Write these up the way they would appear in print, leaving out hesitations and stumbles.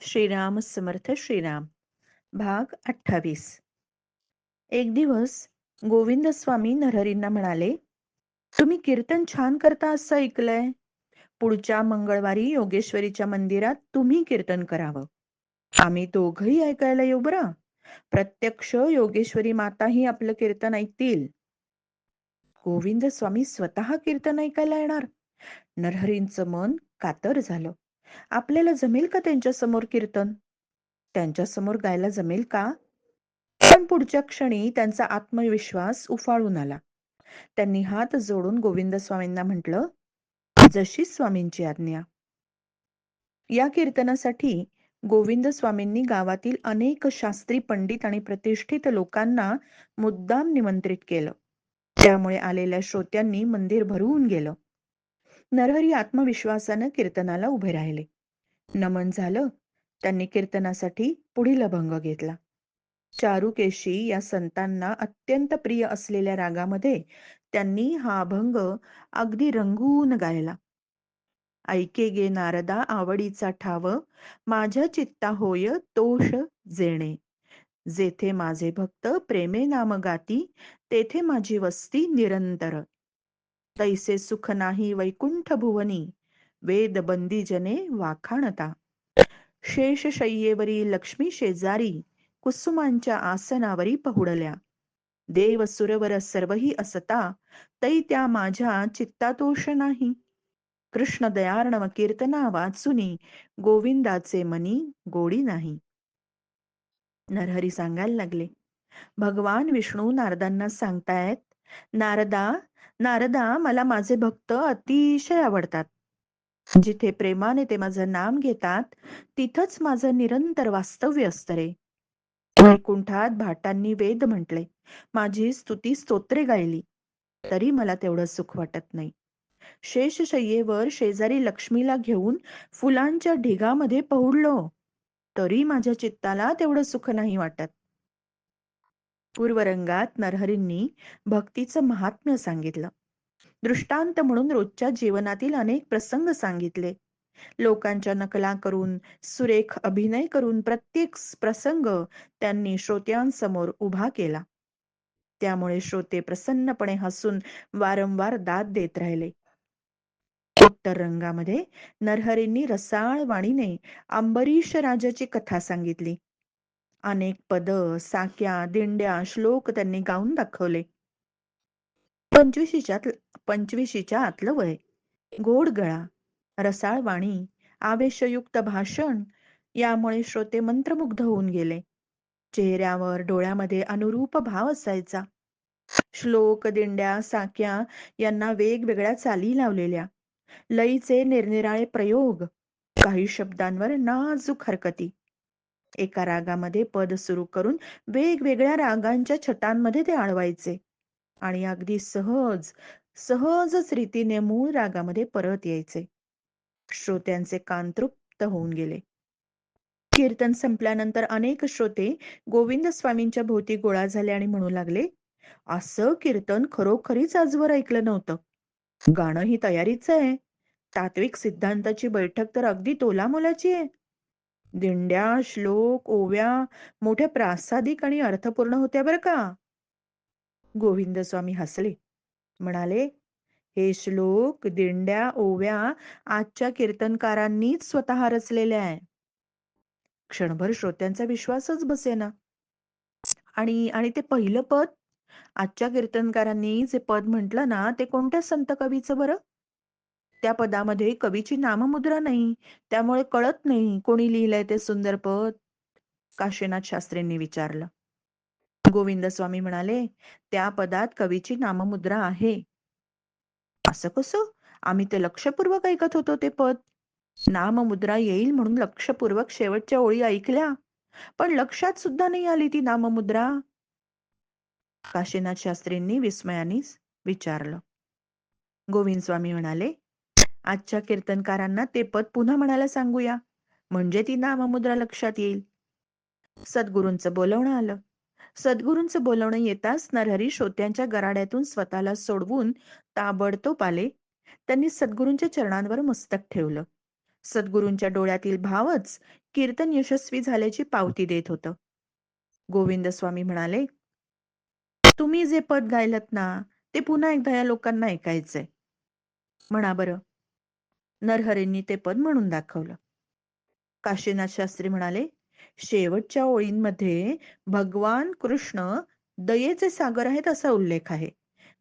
श्रीराम समर्थ श्रीराम. भाग 28. एक दिवस गोविंद स्वामी नरहरींना म्हणाले, तुम्ही कीर्तन छान करता असं ऐकलंय. पुढच्या मंगळवारी योगेश्वरीच्या मंदिरात तुम्ही कीर्तन करावं. आम्ही दोघही ऐकायला येऊ बरं. प्रत्यक्ष योगेश्वरी माताही आपलं कीर्तन ऐकतील. गोविंद स्वामी स्वतः कीर्तन ऐकायला येणार? नरहरींचं मन कातर झालं. आपल्याला जमेल का त्यांच्या समोर कीर्तन? त्यांच्या समोर गायला जमेल का? पण पुढच्या क्षणी त्यांचा आत्मविश्वास उफाळून आला. त्यांनी हात जोडून गोविंद स्वामींना म्हटलं, जशी स्वामींची आज्ञा. या कीर्तनासाठी गोविंद स्वामींनी गावातील अनेक शास्त्री पंडित आणि प्रतिष्ठित लोकांना मुद्दाम निमंत्रित केलं. त्यामुळे आलेल्या श्रोत्यांनी मंदिर भरून गेलं. नरहरी आत्मविश्वासानं कीर्तनाला उभे राहिले. नमन झालं. त्यांनी कीर्तनासाठी पुढील अभंग घेतला. चारुकेशी या संतांना अत्यंत प्रिय असलेल्या रागामध्ये त्यांनी हा अभंग अगदी रंगून गायला. ऐके गे नारदा आवडीचा ठाव, माझ्या चित्ता होय तोष जेणे. जेथे माझे भक्त प्रेमे नाम गाती, तेथे माझी वस्ती निरंतर. तैसे सुख नाही वैकुंठ भुवनी, वेद बंदी जने वाखाणता. शेष शय्येवरी लक्ष्मी शेजारी, कुसुमांच्या आसनावरी पहुडल्या. देव सुरवर सर्वही असता, तै त्या माझ्या चित्तातोष नाही. कृष्ण दयार्णव कीर्तना वाचुनी, गोविंदाचे मनी गोडी नाही. नरहरी सांगायला लागले, भगवान विष्णू नारदांना सांगतायत, नारदा नारदा मला माझे भक्त अतिशय आवडतात. जिथे प्रेमाने ते माझं नाम घेतात, तिथंच माझं निरंतर वास्तव्य असतं रे. वैकुंठात भाटांनी वेद म्हटले, माझी स्तुती स्तोत्रे गायली, तरी मला तेवढं सुख वाटत नाही. शेषशय्येवर शेजारी लक्ष्मीला घेऊन फुलांच्या ढिगामध्ये पहुडलो, तरी माझ्या चित्ताला तेवढं सुख नाही वाटत. पूर्वरंगात नरहरींनी भक्तीचं महात्म्य सांगितलं. दृष्टांत म्हणून रोजच्या जीवनातील अनेक प्रसंग सांगितले. लोकांच्या नकला करून, सुरेख अभिनय करून प्रत्येक प्रसंग त्यांनी श्रोत्यांसमोर उभा केला. त्यामुळे श्रोते प्रसन्नपणे हसून वारंवार दाद देत राहिले. उत्तर रंगामध्ये नरहरींनी रसाळ वाणीने अंबरीश राजाची कथा सांगितली. अनेक पद, साक्या, दिंड्या, श्लोक त्यांनी गाऊन दाखवले. पंचवीशीच्या आतलं वय, गोड गळा, रसाळ वाणी, आवेशयुक्त भाषण यामुळे श्रोते मंत्रमुग्ध होऊन गेले. चेहऱ्यावर डोळ्यामध्ये अनुरूप भाव असायचा. श्लोक, दिंड्या, साक्या यांना वेगवेगळ्या चाली लावलेल्या, लयीचे निरनिराळे प्रयोग, काही शब्दांवर नाजूक हरकती. एका रागामध्ये पद सुरू करून वेगवेगळ्या रागांच्या छटांमध्ये ते आळवायचे आणि अगदी सहजच रीतीने मूळ रागामध्ये परत यायचे. श्रोत्यांचे कान तृप्त होऊन गेले. कीर्तन संपल्यानंतर अनेक श्रोते गोविंद स्वामींच्या भोवती गोळा झाले आणि म्हणू लागले, असं कीर्तन खरोखरीच आजवर ऐकलं नव्हतं. गाणं ही तयारीच आहे. तात्विक सिद्धांताची बैठक तर अगदी तोलामोलाची आहे. दिंड्या, श्लोक, ओव्या मोठ्या प्रासादिक आणि अर्थपूर्ण होत्या बरं का. गोविंद स्वामी हसले, म्हणाले, हे श्लोक, दिंड्या, ओव्या आजच्या कीर्तनकारांनीच स्वतः रचलेल्या आहे. क्षणभर श्रोत्यांचा विश्वासच बसेना. आणि आणि ते पहिलं पद, आजच्या कीर्तनकारांनी जे पद म्हटलं ना, ते कोणत्या संत कवीचं बरं? त्या पदामध्ये कवीची नाममुद्रा नाही, त्यामुळे कळत नाही कोणी लिहिलंय ते सुंदर पद. काशीनाथ शास्त्रींनी विचारलं. गोविंद स्वामी म्हणाले, त्या पदात कवीची नाममुद्रा आहे. असं कसं? आम्ही ते लक्षपूर्वक ऐकत होतो ते पद. नाममुद्रा येईल म्हणून लक्षपूर्वक शेवटच्या ओळी ऐकल्या, पण लक्षात सुद्धा नाही आली ती नाममुद्रा. काशीनाथ शास्त्रींनी विस्मयाने विचारलं. गोविंद स्वामी म्हणाले, आजच्या कीर्तनकारांना ते पद पुन्हा म्हणायला सांगूया, म्हणजे ती नाममुद्रा लक्षात येईल. सद्गुरूंचं बोलवणं आलं. सद्गुरूंचं बोलवणं येताच नरहरी श्रोत्यांच्या गराड्यातून स्वतःला सोडवून ताबडतोब आले. त्यांनी सद्गुरूंच्या चरणांवर मस्तक ठेवलं. सद्गुरूंच्या डोळ्यातील भावच कीर्तन यशस्वी झाल्याची पावती देत होतं. गोविंद स्वामी म्हणाले, तुम्ही जे पद गायलत ना, ते पुन्हा एकदा या लोकांना ऐकायचंय. म्हणा बरं. नरहरींनी ते पद म्हणून दाखवलं. काशीनाथ शास्त्री म्हणाले, शेवटच्या ओळींमध्ये भगवान कृष्ण दयेचे सागर आहेत असा उल्लेख आहे.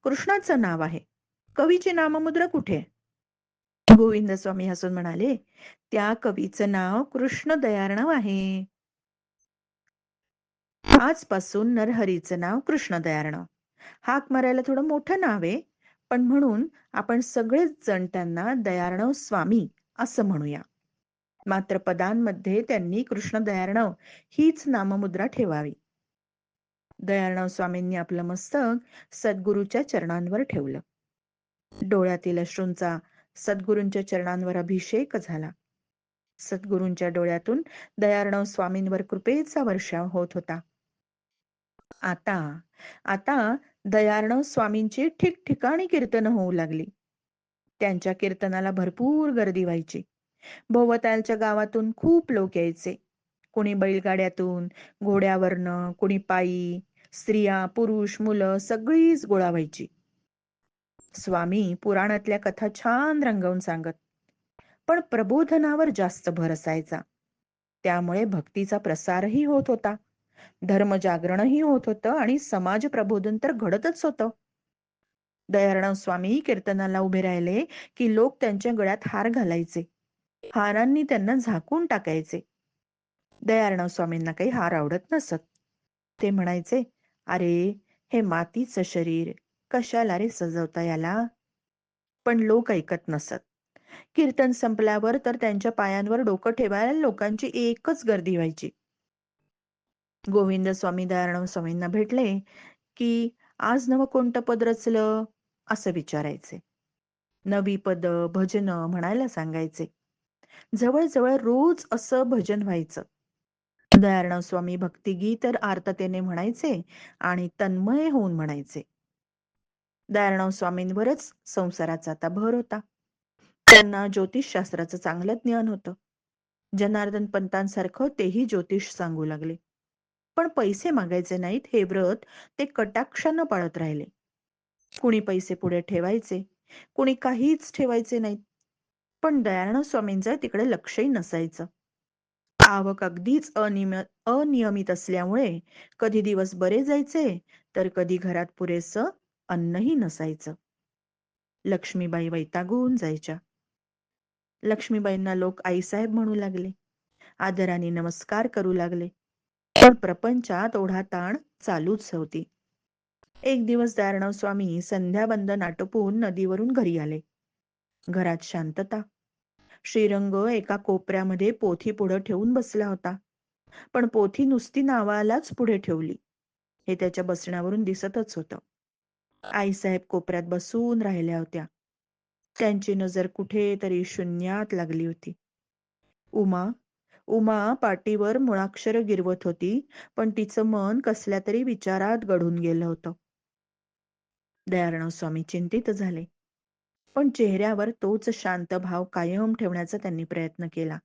कृष्णाचं नाव आहे. कवीची नाममुद्रा कुठे? गोविंद स्वामी हसून म्हणाले, त्या कवीचं नाव कृष्ण दयार्णव आहे. आजपासून नरहरीचं नाव कृष्ण दयार्णव. हाक मारायला थोडं मोठं नाव आहे, पण म्हणून आपण सगळेच जण त्यांना दयार्णव स्वामी असं म्हणूया. मात्र पदांमध्ये त्यांनी कृष्ण दयार्णव हीच नाममुद्रा ठेवावी. दयार्णव स्वामींनी आपलं मस्तक सद्गुरूच्या चरणांवर ठेवलं. डोळ्यातील अश्रूंचा सद्गुरूंच्या चरणांवर अभिषेक झाला. सद्गुरूंच्या डोळ्यातून दयार्णव स्वामींवर कृपेचा वर्षाव होत होता. आता आता दयार्णव स्वामींची ठिकठिकाणी कीर्तनं होऊ लागली. त्यांच्या कीर्तनाला भरपूर गर्दी व्हायची. भोवतालच्या गावातून खूप लोक यायचे. कोणी बैलगाड्यातून, घोड्यावरनं, कोणी पायी, स्त्रिया, पुरुष, मुलं सगळीच गोळा व्हायची. स्वामी पुराणातल्या कथा छान रंगवून सांगत, पण प्रबोधनावर जास्त भर असायचा. त्यामुळे भक्तीचा प्रसारही होत होता, धर्मजागरणही होत होतं आणि समाज प्रबोधन तर घडतच होतं. दयार्णव स्वामी कीर्तनाला उभे राहिले की लोक त्यांच्या गळ्यात हार घालायचे. हारांनी त्यांना झाकून टाकायचे. दयार्णव स्वामींना काही हार आवडत नसत. ते म्हणायचे, अरे हे मातीचं शरीर कशाला रे सजवता याला? पण लोक ऐकत नसत. कीर्तन संपल्यावर तर त्यांच्या पायांवर डोकं ठेवायला लोकांची एकच गर्दी व्हायची. गोविंद स्वामी दयार्णव स्वामींना भेटले की आज नवं कोणतं पद रचलं असं विचारायचे. नवी पद भजन म्हणायला सांगायचे. जवळजवळ रोज असं भजन व्हायचं. दयार्णव स्वामी भक्तिगीत तर आर्ततेने म्हणायचे आणि तन्मय होऊन म्हणायचे. दयार्णव स्वामींवरच संसाराचा आता भर होता. त्यांना ज्योतिषशास्त्राचं चांगलं ज्ञान होतं. जनार्दन पंतांसारखं तेही ज्योतिष सांगू लागले. पण पैसे मागायचे नाहीत हे व्रत ते कटाक्षानं पाळत राहिले. कुणी पैसे पुढे ठेवायचे, कुणी काहीच ठेवायचे नाहीत. पण दयार्णव स्वामींचं तिकडे लक्षही नसायचं. आवक अगदीच अनियमित असल्यामुळे कधी दिवस बरे जायचे, तर कधी घरात पुरेसं अन्नही नसायचं. लक्ष्मीबाई वैतागून जायच्या. लक्ष्मीबाईंना लोक आईसाहेब म्हणू लागले. आदराने नमस्कार करू लागले. पण प्रपंचात ओढाताण चालूच होती. एक दिवस दयार्णव स्वामी संध्यावंदन आटोपून नदीवरून घरी आले. घरात शांतता. श्रीरंग एका कोपऱ्यामध्ये पोथी पुढे ठेवून बसला होता. पण पोथी नुसती नावालाच पुढे ठेवली हे त्याच्या बसण्यावरून दिसतच होतं. आईसाहेब कोपऱ्यात बसून राहिल्या होत्या. त्यांची नजर कुठेतरी शून्यात लागली होती. उमा उमा पाटीवर मुळाक्षर गिरवत होती, पण तिचं मन कसल्या तरी विचारात गढून गेलं होतं. दयार्णव स्वामी चिंतित झाले, पण चेहऱ्यावर तोच शांत भाव कायम ठेवण्याचा त्यांनी प्रयत्न केला.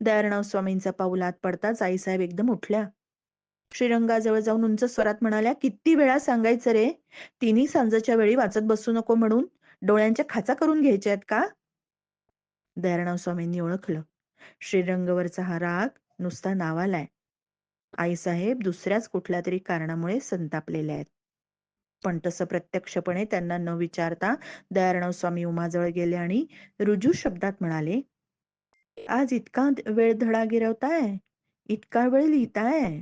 दयार्णव स्वामींचा पाऊलात पडताच आईसाहेब एकदम उठल्या. श्रीरंगाजवळ जाऊन उंच स्वरात म्हणाल्या, किती वेळा सांगायचं रे, तिन्ही सांजेच्या वेळी वाचत बसू नको म्हणून. डोळ्यांच्या खाचा करून घ्यायच्या आहेत का? दयार्णव स्वामींनी ओळखलं, श्रीरंगवरचा हा राग नुसता नावालाय. आईसाहेब दुसऱ्याच कुठल्या तरी कारणामुळे संतापलेल्या आहेत. पण तसं प्रत्यक्षपणे त्यांना न विचारता दयार्णव स्वामी उमाजवळ गेले आणि रुजू शब्दात म्हणाले, आज इतका वेळ धडा गिरवताय, इतका वेळ लिहिताय.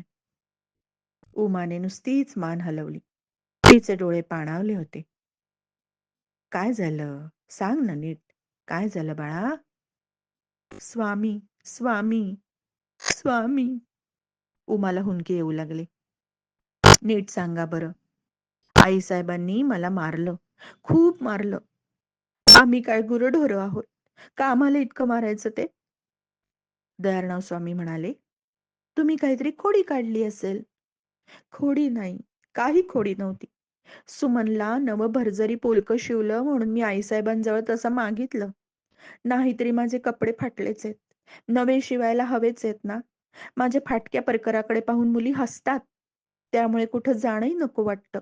उमाने नुसतीच मान हलवली. तिचे डोळे पाणावले होते. काय झालं? सांग ना नीट. काय झालं बाळा? स्वामी, स्वामी, स्वामी. उमाला हुंकी येऊ लागले. नीट सांगा बरं. आईसाहेबांनी मला मारलं. खूप मारलं. आम्ही काय गुरंढोरं आहोत का आम्हाला इतकं मारायचं ते? दयार्णव स्वामी म्हणाले, तुम्ही काहीतरी खोडी काढली असेल. खोडी नाही, काही खोडी नव्हती. सुमनला नवं भरजरी पोलकं शिवलं म्हणून मी आईसाहेबांजवळ तसं मागितलं. नाहीतरी माझे कपडे फाटलेच आहेत. नवे शिवायला हवेच आहेत ना. माझ्या फाटक्या परकराकडे पाहून मुली हसतात. त्यामुळे कुठं जाणंही नको वाटतं.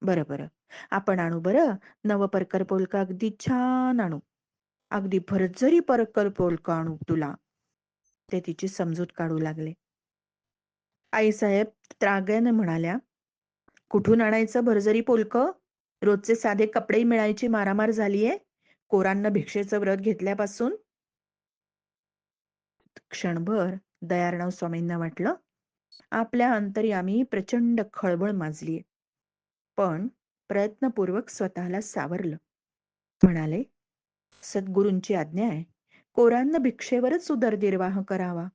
बरं, बरं. आपण आणू बरं. नवं परकर पोलका अगदी छान आणू. अगदी भरजरी परकर पोलका आणू तुला. ते तिची समजूत काढू लागले. आईसाहेब त्राग्याने म्हणाल्या, "कुठून आणायचं भरजरी पोलकं? रोजचे साधे कपडेही मिळायची मारामार झालीये. कोरांना भिक्षेचं व्रत घेतल्यापासून." क्षणभर दयाराव स्वामींना वाटलं, आपल्या अंतर्यामी प्रचंड खळबळ माजलीये. पण प्रयत्नपूर्वक स्वतःला सावरलं. म्हणाले, "सद्गुरूंची आज्ञा आहे. कोरांना भिक्षेवरच उदरनिर्वाह करावा."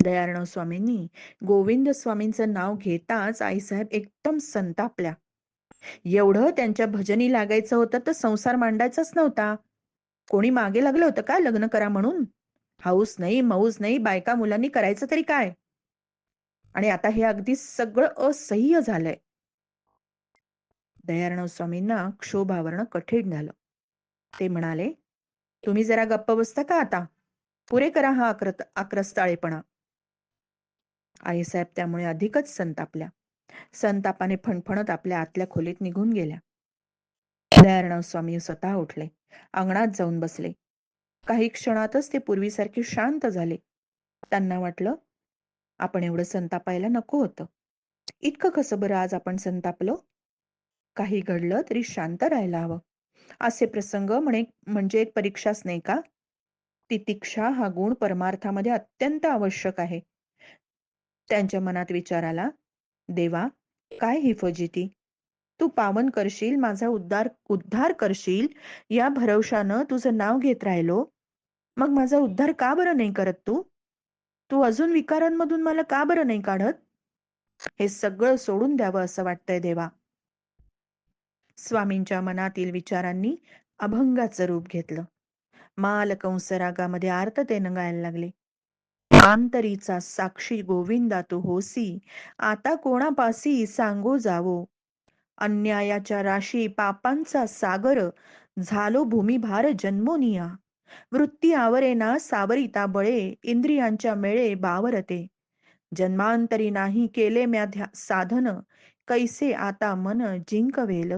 दयाराव स्वामींनी गोविंद स्वामींचं नाव घेताच आईसाहेब एकदम संतापल्या. एवढं त्यांच्या भजनी लागायचं होतं तर संसार मांडायचाच नव्हता. कोणी मागे लागलं होतं का लग्न करा म्हणून? हौस नाही, मौज नाही, बायका मुलांनी करायचं तरी काय? आणि आता हे अगदी सगळं असह्य झालंय. दयाराव स्वामींना क्षोभ आवरणं कठीण झालं. ते म्हणाले, "तुम्ही जरा गप्प बसता का आता? पुरे करा हा आक्रस्ताळेपणा." आईसाहेब त्यामुळे अधिकच संतापल्या. संतापाने फणफणत आपल्या आतल्या खोलीत निघून गेल्या. दयाराव स्वामी स्वतः उठले. अंगणात जाऊन बसले. काही क्षणातच ते पूर्वीसारखे शांत झाले. त्यांना वाटलं, आपण एवढं संतापायला नको होतं. इतकं कसं बरं आज आपण संतापलो? काही घडलं तरी शांत राहायला हवं. असे प्रसंग म्हणजे एक परीक्षाच नाही का? तितिक्षा हा गुण परमार्थामध्ये अत्यंत आवश्यक आहे. त्यांच्या मनात विचार आला, देवा, काय ही फजिती? तू पावन करशील, माझा उद्धार उद्धार करशील, या भरवशानं तुझं नाव घेत राहिलो. मग माझा उद्धार का बरं नाही करत तू? तू अजून विकारांमधून मला का बरं नाही काढत? हे सगळं सोडून द्यावं असं वाटतंय देवा. स्वामींच्या मनातील विचारांनी अभंगाचं रूप घेतलं. मालकंस रागामध्ये आर्ततेनं गायला लागले. आंतरीचा साक्षी गोविंदा तू होसी, आता कोणापासी सांगो जावो. अन्यायाच्या राशी पापांचा सागर, झालो भूमिभार जन्मोनिया. वृत्ती आवरेना सावरिता बळे, इंद्रियांच्या मेळे बावरते. जन्मांतरी नाही केले म्या साधन, कैसे आता मन जिंकवेल.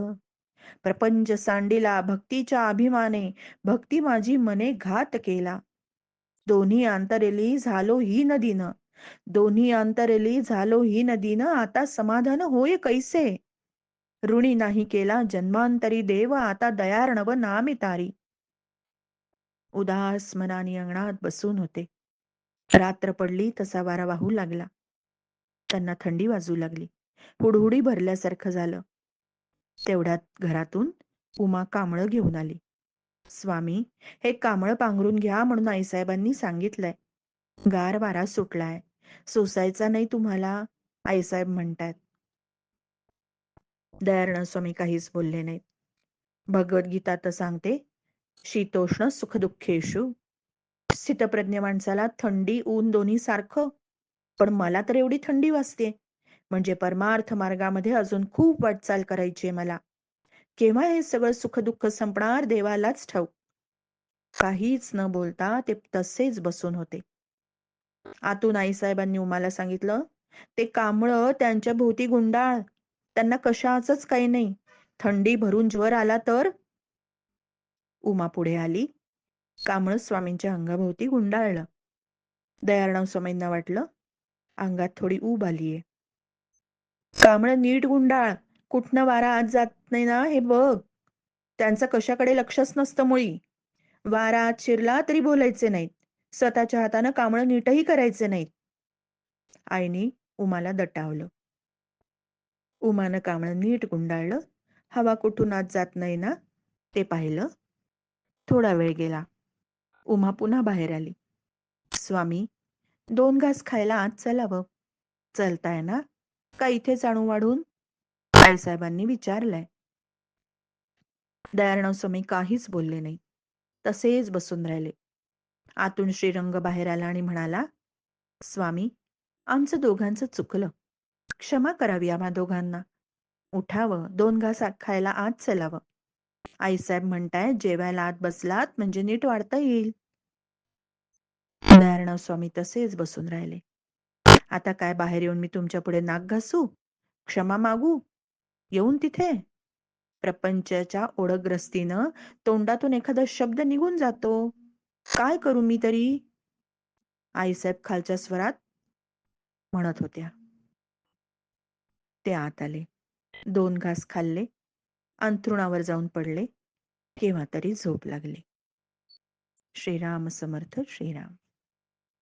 प्रपंच सांडिला भक्तीच्या अभिमाने, भक्ती माझी मने घात केला. दोन्ही अंतरेली झालो ही नदीन, दोन्ही अंतरेली झालो ही नदीन, आता समाधान होय कैसे. ऋणी नाही केला जन्मांतरी देव, आता दयार्णव नामे तारी. उदास मनाने अंगणात बसून होते. रात्र पडली तसा वारा वाहू लागला. त्यांना थंडी वाजू लागली. हुडहुडी भरल्यासारखं झालं. तेवढ्यात घरातून उमा कांबळं घेऊन आली. स्वामी, हे कांबळं पांघरून घ्या म्हणून आईसाहेबांनी सांगितलंय. गार वारा सुटलाय. सोसायचा नाही तुम्हाला, आईसाहेब म्हणतायत. दयाराव स्वामी काहीच बोलले नाहीत. भगवद्गीता तर सांगते, शीतोष्ण सुखदुःखेषु. स्थितप्रज्ञ माणसाला थंडी ऊन दोन्ही सारखं. पण मला तर एवढी थंडी वाजते. म्हणजे परमार्थ मार्गामध्ये अजून खूप वाटचाल करायची आहे मला. केव्हा हे सगळं सुखदुःख संपणार देवालाच ठाऊक. काहीच न बोलता ते तसेच बसून होते. आतून आईसाहेबांनी उमाला सांगितलं, ते कांबळं त्यांच्या भोवती गुंडाळ. त्यांना कशाचंच काही नाही. थंडी भरून ज्वर आला तर? उमा पुढे आली. कांबळं स्वामींच्या अंगाभोवती गुंडाळलं. दयाराव स्वामींना वाटलं, अंगात थोडी ऊब आलीये. कांबळं नीट गुंडाळ. कुठनं वारा आत जात नाही ना हे बघ. त्यांचं कशाकडे लक्षच नसतं मुळी. वारा आत शिरला तरी बोलायचे नाहीत. स्वतःच्या हातानं कांबळं नीटही करायचे नाहीत. आईनी उमाला दटावलं. उमानं कांबळं नीट गुंडाळलं. हवा कुठून आत जात नाही ना ते पाहिलं. थोडा वेळ गेला. उमा पुन्हा बाहेर आली. स्वामी, 2 घास खायला आत चलावं. चलताय ना? का इथेच आणू वाढून? आईसाहेबांनी विचारलंय. दयाराव स्वामी काहीच बोलले नाही. तसेच बसून राहिले. आतून श्रीरंग बाहेर आला आणि म्हणाला, स्वामी, आमचं दोघांचं चुकलं. क्षमा करावी आम्हा दोघांना. उठावं, 2 घास खायला आत चलावं. आईसाहेब म्हणतायत जेवायला आत बसलात म्हणजे नीट वाढता येईल. दयार्णव स्वामी तसेच बसून राहिले. आता काय बाहेर येऊन मी तुमच्या पुढे नाक घासू? क्षमा मागू? येऊन तिथे? प्रपंचाच्या ओढग्रस्तीनं तोंडातून एखादा शब्द निघून जातो. काय करू मी तरी? आईसाहेब खालच्या स्वरात म्हणत होत्या. ते आत आले. 2 घास खाल्ले. अंथरुणावर जाऊन पडले. केव्हा तरी झोप लागली. श्रीराम समर्थ श्रीराम.